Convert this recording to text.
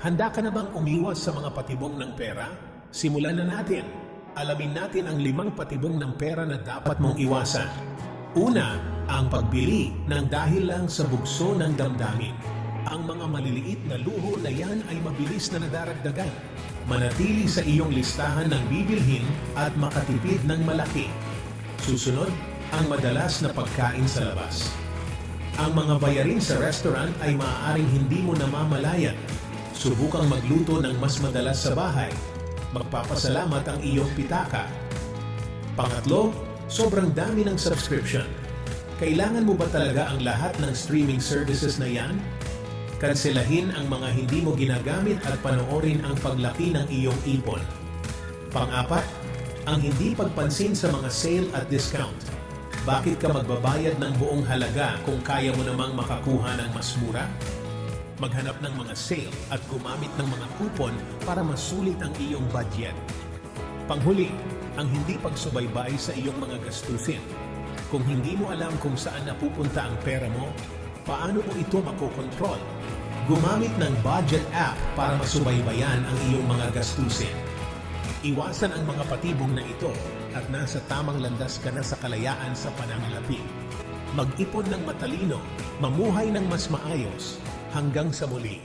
Handa ka na bang umiwas sa mga patibong ng pera? Simulan na natin. Alamin natin ang 5 patibong ng pera na dapat mong iwasan. Una, ang pagbili ng dahil lang sa bugso ng damdamin. Ang mga maliliit na luho na yan ay mabilis na nadaragdagan. Manatili sa iyong listahan ng bibilhin at makatipid ng malaki. Susunod, ang madalas na pagkain sa labas. Ang mga bayarin sa restaurant ay maaaring hindi mo namamalayan. Subukang magluto ng mas madalas sa bahay. Magpapasalamat ang iyong pitaka. Pangatlo, sobrang dami ng subscription. Kailangan mo ba talaga ang lahat ng streaming services na yan? Kanselahin ang mga hindi mo ginagamit at panoorin ang paglaki ng iyong ipon. Pang-apat, ang hindi pagpansin sa mga sale at discount. Bakit ka magbabayad ng buong halaga kung kaya mo namang makakuha ng mas mura? Maghanap ng mga sale at gumamit ng mga kupon para masulit ang iyong budget. Panghuli, ang hindi pagsubaybay sa iyong mga gastusin. Kung hindi mo alam kung saan napupunta ang pera mo, paano mo ito makokontrol? Gumamit ng budget app para masubaybayan ang iyong mga gastusin. Iwasan ang mga patibong na ito at nasa tamang landas ka na sa kalayaan sa pananalapi. Mag-ipon ng matalino, mamuhay ng mas maayos, hanggang sa muli.